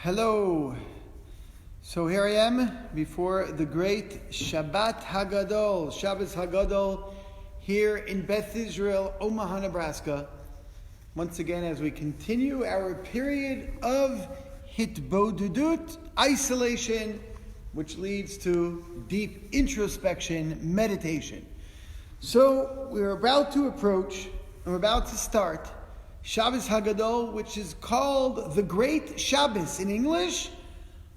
Hello. So here I am before the great Shabbat Hagadol, Shabbos Hagadol, here in Beth Israel, Omaha, Nebraska. Once again, as we continue our period of hitbodedut, isolation, which leads to deep introspection, meditation. So we're about to approach, and we're about to start Shabbos Hagadol, which is called the Great Shabbos in English,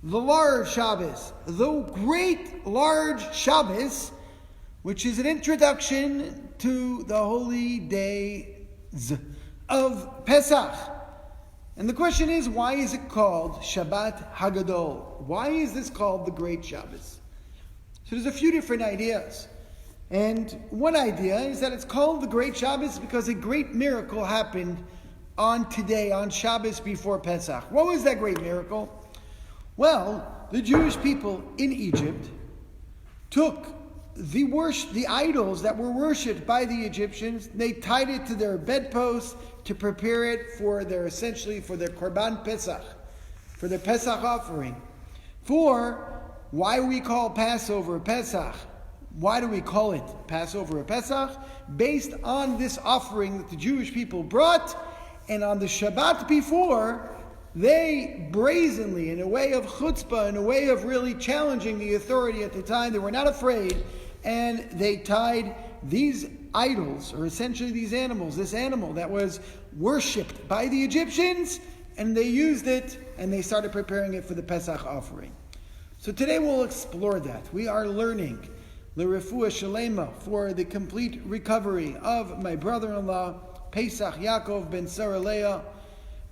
the Large Shabbos, the Great Large Shabbos, which is an introduction to the holy days of Pesach. And the question is, why is it called Shabbat Hagadol? Why is this called the Great Shabbos? So there's a few different ideas. And one idea is that it's called the Great Shabbos because a great miracle happened on today, on Shabbos before Pesach. What was that great miracle? Well, the Jewish people in Egypt took the idols that were worshipped by the Egyptians, they tied it to their bedposts to prepare it for their Korban Pesach, for their Pesach offering. Why we call Passover Pesach? Why do we call it Passover or Pesach? Based on this offering that the Jewish people brought, and on the Shabbat before, they brazenly, in a way of chutzpah, in a way of really challenging the authority at the time, they were not afraid, and they tied these idols, or essentially these animals, this animal that was worshipped by the Egyptians, and they used it, and they started preparing it for the Pesach offering. So today we'll explore that. We are learning L'Refuah Shalema, for the complete recovery of my brother-in-law, Pesach Yaakov ben Sarah Leah.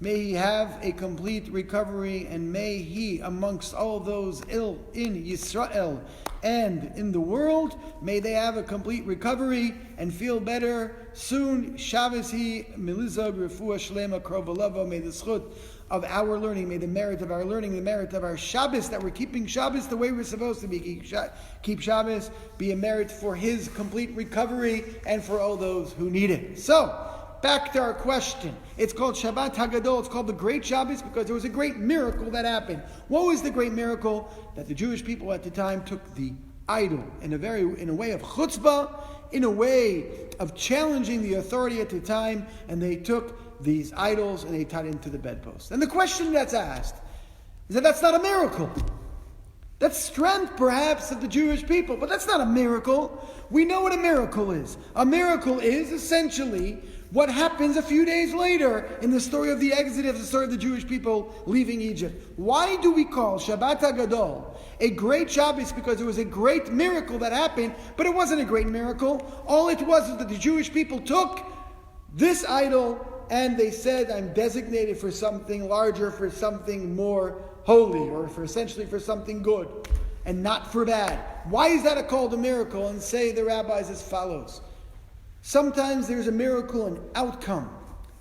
May he have a complete recovery, and may he, amongst all those ill in Yisrael and in the world, may they have a complete recovery and feel better soon. Shabbos hi milizog refuah shlema krovalava. May the schut of our learning, may the merit of our learning, the merit of our Shabbos, that we're keeping Shabbos the way we're supposed to be, keep Shabbos, be a merit for his complete recovery and for all those who need it. So, back to our question. It's called Shabbat Hagadol. It's called the Great Shabbos because there was a great miracle that happened. What was the great miracle? That the Jewish people at the time took the idol in a way of chutzpah, in a way of challenging the authority at the time, and they took these idols and they tied into the bedpost. And the question that's asked is that that's not a miracle. That's strength, perhaps, of the Jewish people, but that's not a miracle. We know what a miracle is. A miracle is essentially what happens a few days later in the story of the Exodus, the story of the Jewish people leaving Egypt. Why do we call Shabbat Hagadol a great Shabbos? Because it was a great miracle that happened, but it wasn't a great miracle. All it was is that the Jewish people took this idol and they said, I'm designated for something larger, for something more holy, or for essentially for something good, and not for bad. Why is that called a miracle? And say the rabbis as follows. Sometimes there's a miracle in outcome,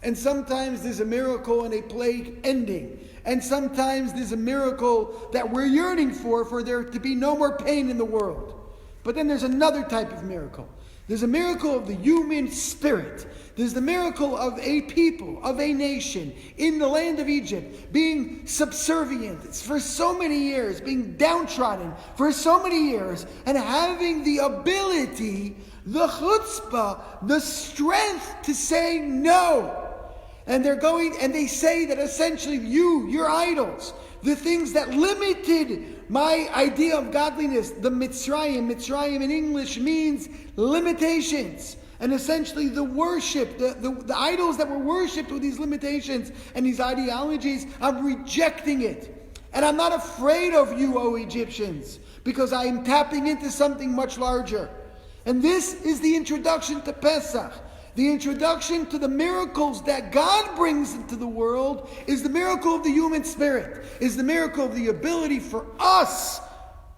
and sometimes there's a miracle in a plague ending, and sometimes there's a miracle that we're yearning for there to be no more pain in the world. But then there's another type of miracle. There's a miracle of the human spirit. There's the miracle of a people, of a nation in the land of Egypt being subservient for so many years, being downtrodden for so many years, and having the ability, the chutzpah, the strength to say no. And they say that essentially your idols, the things that limited my idea of godliness, the Mitzrayim in English means limitations. And essentially the worship, the idols that were worshipped with these limitations and these ideologies, I'm rejecting it. And I'm not afraid of you, O Egyptians, because I am tapping into something much larger. And this is the introduction to Pesach. The introduction to the miracles that God brings into the world is the miracle of the human spirit, is the miracle of the ability for us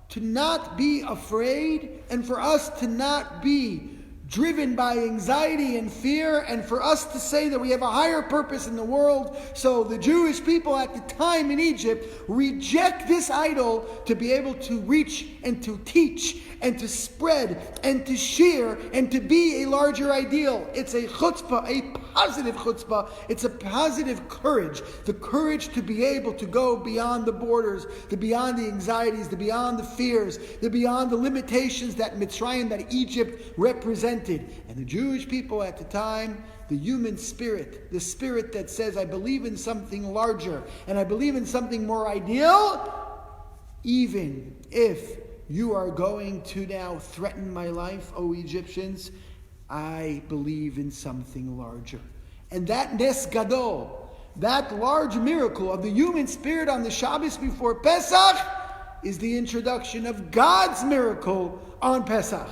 to not be afraid and for us to not be driven by anxiety and fear, and for us to say that we have a higher purpose in the world. So the Jewish people at the time in Egypt reject this idol to be able to reach and to teach and to spread and to share and to be a larger ideal. It's a chutzpah, a positive chutzpah. It's a positive courage, the courage to be able to go beyond the borders, to beyond the anxieties, to beyond the fears, to beyond the limitations that Mitzrayim, that Egypt represented. And the Jewish people at the time, the human spirit, the spirit that says, I believe in something larger and I believe in something more ideal, even if you are going to now threaten my life, O Egyptians, I believe in something larger. And that Nes Gadol, that large miracle of the human spirit on the Shabbos before Pesach, is the introduction of God's miracle on Pesach.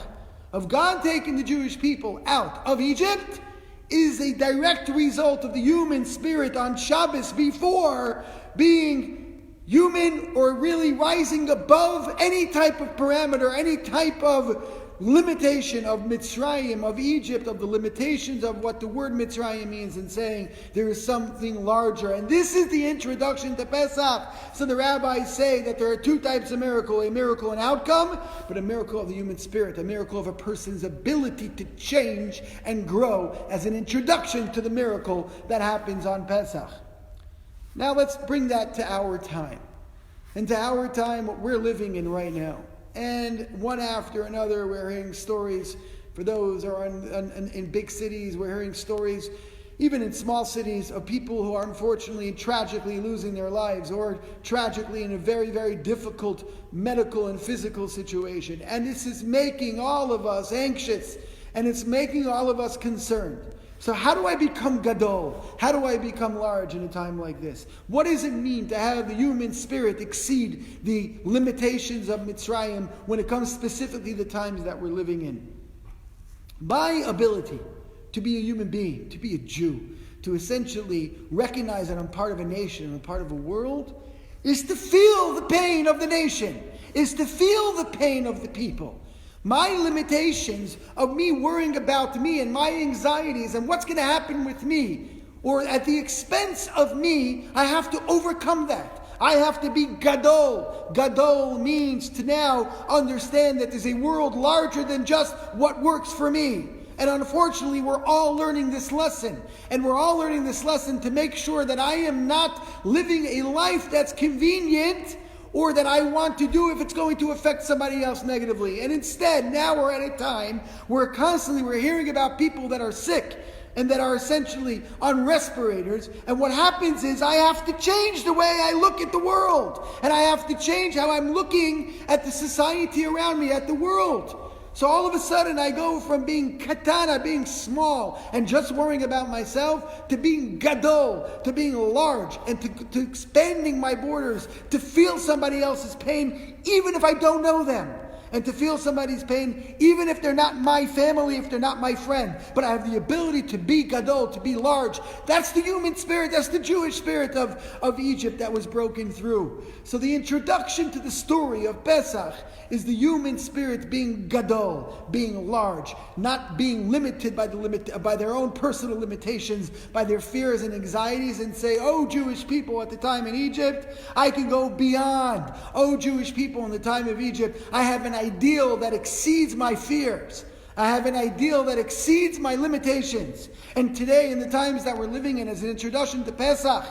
Of God taking the Jewish people out of Egypt is a direct result of the human spirit on Shabbos before being human or really rising above any type of parameter, any type of limitation of Mitzrayim, of Egypt, of the limitations of what the word Mitzrayim means, and saying there is something larger. And this is the introduction to Pesach. So the rabbis say that there are two types of miracle: a miracle in outcome, but a miracle of the human spirit, a miracle of a person's ability to change and grow, as an introduction to the miracle that happens on Pesach. Now let's bring that to our time. And to our time, what we're living in right now. And one after another, we're hearing stories. For those who are in big cities, we're hearing stories, even in small cities, of people who are unfortunately and tragically losing their lives, or tragically in a very, very difficult medical and physical situation. And this is making all of us anxious, and it's making all of us concerned. So how do I become gadol? How do I become large in a time like this? What does it mean to have the human spirit exceed the limitations of Mitzrayim when it comes specifically to the times that we're living in? My ability to be a human being, to be a Jew, to essentially recognize that I'm part of a nation, I'm part of a world, is to feel the pain of the nation, is to feel the pain of the people. My limitations of me worrying about me and my anxieties and what's going to happen with me, or at the expense of me, I have to overcome that. I have to be gadol. Gadol means to now understand that there's a world larger than just what works for me. And unfortunately, we're all learning this lesson. And we're all learning this lesson to make sure that I am not living a life that's convenient, or that I want to do if it's going to affect somebody else negatively. And instead, now we're at a time where we're hearing about people that are sick and that are essentially on respirators. And what happens is I have to change the way I look at the world. And I have to change how I'm looking at the society around me, at the world. So all of a sudden I go from being katana, being small, and just worrying about myself, to being gadol, to being large, and to expanding my borders, to feel somebody else's pain, even if I don't know them. And to feel somebody's pain, even if they're not my family, if they're not my friend. But I have the ability to be gadol, to be large. That's the human spirit, that's the Jewish spirit of Egypt that was broken through. So the introduction to the story of Pesach is the human spirit being gadol, being large, not being limited by their own personal limitations, by their fears and anxieties, and say, oh, Jewish people at the time in Egypt, I can go beyond. Oh, Jewish people in the time of Egypt, I have an ideal that exceeds my fears. I have an ideal that exceeds my limitations. And today, in the times that we're living in, as an introduction to Pesach,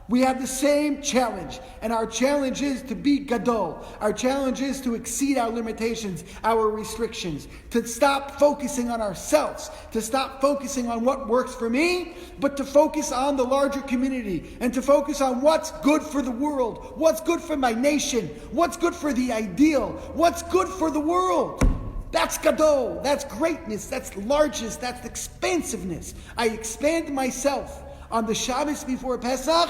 we have the same challenge. And our challenge is to be gadol. Our challenge is to exceed our limitations, our restrictions, to stop focusing on ourselves, to stop focusing on what works for me, but to focus on the larger community, and to focus on what's good for the world, what's good for my nation, what's good for the ideal, what's good for the world. That's gadol, that's greatness, that's largest, that's expansiveness. I expand myself on the Shabbos before Pesach.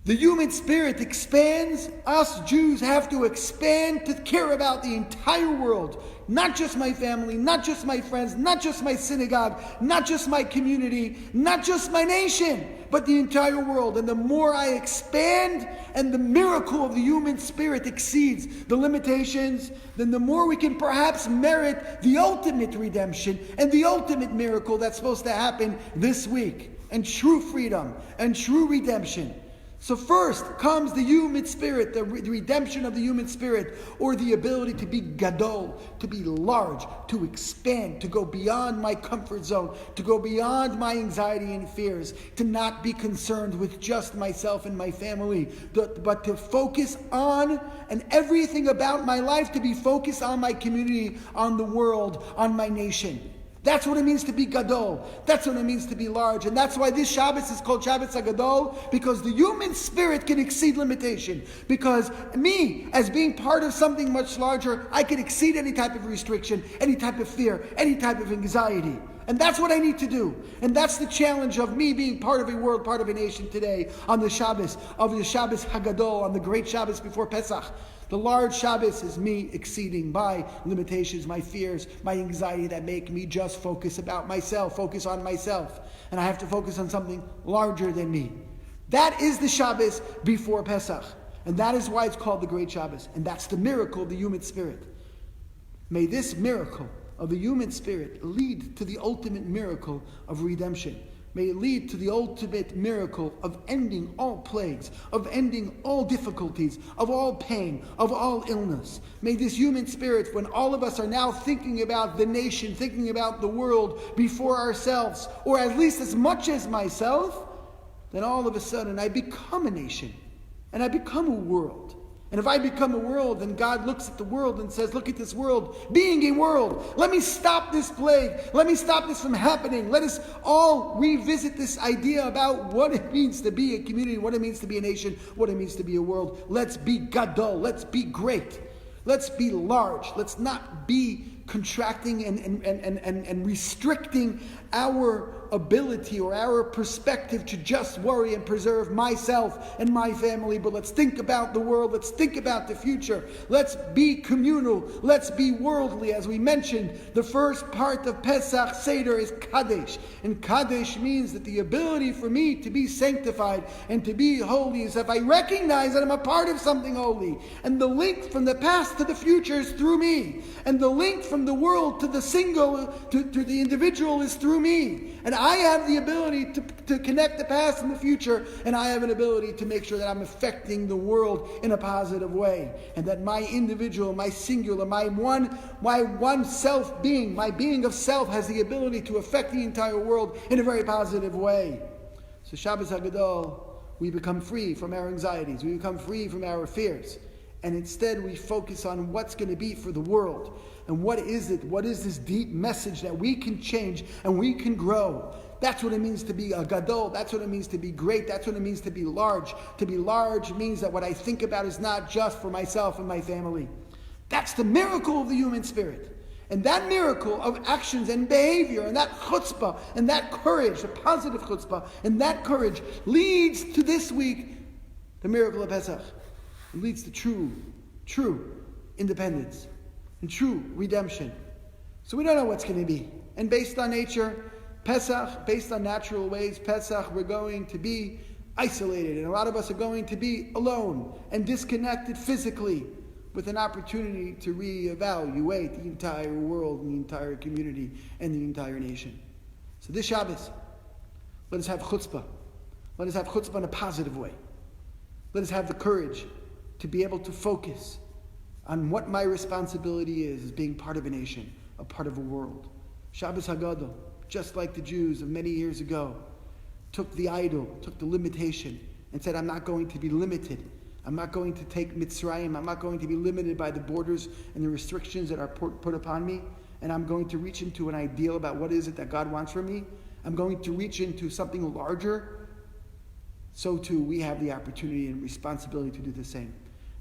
The human spirit expands. Us Jews have to expand to care about the entire world. Not just my family, not just my friends, not just my synagogue, not just my community, not just my nation, but the entire world. And the more I expand and the miracle of the human spirit exceeds the limitations, then the more we can perhaps merit the ultimate redemption and the ultimate miracle that's supposed to happen this week. And true freedom and true redemption. So first comes the human spirit, the redemption of the human spirit, or the ability to be gadol, to be large, to expand, to go beyond my comfort zone, to go beyond my anxiety and fears, to not be concerned with just myself and my family, but to focus on, and everything about my life to be focused on my community, on the world, on my nation. That's what it means to be gadol. That's what it means to be large. And that's why this Shabbos is called Shabbos Hagadol, because the human spirit can exceed limitation. Because me, as being part of something much larger, I can exceed any type of restriction, any type of fear, any type of anxiety. And that's what I need to do. And that's the challenge of me being part of a world, part of a nation today, on the Shabbos, of the Shabbos Hagadol, on the great Shabbos before Pesach. The large Shabbos is me exceeding my limitations, my fears, my anxiety that make me just focus about myself, focus on myself. And I have to focus on something larger than me. That is the Shabbos before Pesach. And that is why it's called the Great Shabbos. And that's the miracle of the human spirit. May this miracle of the human spirit lead to the ultimate miracle of redemption. May it lead to the ultimate miracle of ending all plagues, of ending all difficulties, of all pain, of all illness. May this human spirit, when all of us are now thinking about the nation, thinking about the world before ourselves, or at least as much as myself, then all of a sudden I become a nation, and I become a world. And if I become a world, then God looks at the world and says, look at this world, being a world. Let me stop this plague. Let me stop this from happening. Let us all revisit this idea about what it means to be a community, what it means to be a nation, what it means to be a world. Let's be gadol. Let's be great. Let's be large. Let's not be contracting and restricting our ability or our perspective to just worry and preserve myself and my family, but let's think about the world, let's think about the future, let's be communal, let's be worldly. As we mentioned, the first part of Pesach Seder is Kadesh, and Kadesh means that the ability for me to be sanctified and to be holy is if I recognize that I'm a part of something holy, and the link from the past to the future is through me, and the link from the world to the single, to the individual is through me. And I have the ability to connect the past and the future, and I have an ability to make sure that I'm affecting the world in a positive way, and that my individual, my singular, my one self being, my being of self has the ability to affect the entire world in a very positive way. So Shabbos Hagadol, we become free from our anxieties, we become free from our fears, and instead we focus on what's going to be for the world. And what is it? What is this deep message that we can change and we can grow? That's what it means to be a gadol. That's what it means to be great. That's what it means to be large. To be large means that what I think about is not just for myself and my family. That's the miracle of the human spirit. And that miracle of actions and behavior and that chutzpah and that courage, the positive chutzpah and that courage leads to this week, the miracle of Pesach. It leads to true independence and true redemption. So we don't know what's going to be. And based on nature, Pesach, based on natural ways, Pesach, we're going to be isolated. And a lot of us are going to be alone and disconnected physically, with an opportunity to reevaluate the entire world and the entire community and the entire nation. So this Shabbos, let us have chutzpah. Let us have chutzpah in a positive way. Let us have the courage to be able to focus on what my responsibility is as being part of a nation, a part of a world. Shabbos Hagadol, just like the Jews of many years ago, took the idol, took the limitation, and said, I'm not going to be limited. I'm not going to take Mitzrayim. I'm not going to be limited by the borders and the restrictions that are put upon me. And I'm going to reach into an ideal about what is it that God wants from me. I'm going to reach into something larger. So too, we have the opportunity and responsibility to do the same.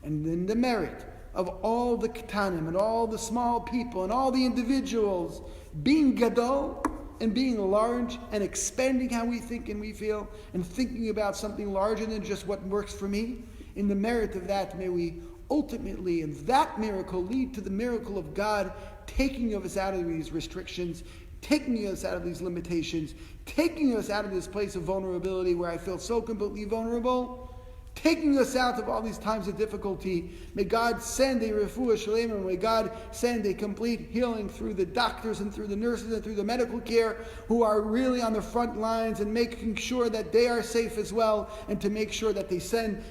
And then the merit of all the ketanim and all the small people and all the individuals being gadol and being large and expanding how we think and we feel and thinking about something larger than just what works for me. In the merit of that, may we ultimately, in that miracle, lead to the miracle of God taking us out of these restrictions, taking us out of these limitations, taking us out of this place of vulnerability where I feel so completely vulnerable, taking us out of all these times of difficulty. May God send a refuah shalema, may God send a complete healing through the doctors and through the nurses and through the medical care who are really on the front lines and making sure that they are safe as well, and to make sure that they send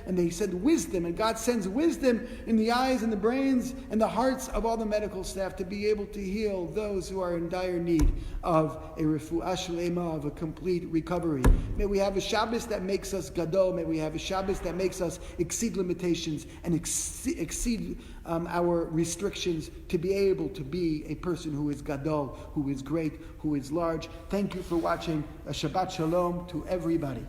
wisdom, and God sends wisdom in the eyes and the brains and the hearts of all the medical staff to be able to heal those who are in dire need of a refuah shalema, of a complete recovery. May we have a Shabbos that makes us gadol. May we have a Shabbos that makes us exceed limitations and exceed our restrictions to be able to be a person who is gadol, who is great, who is large. Thank you for watching. A Shabbat Shalom to everybody.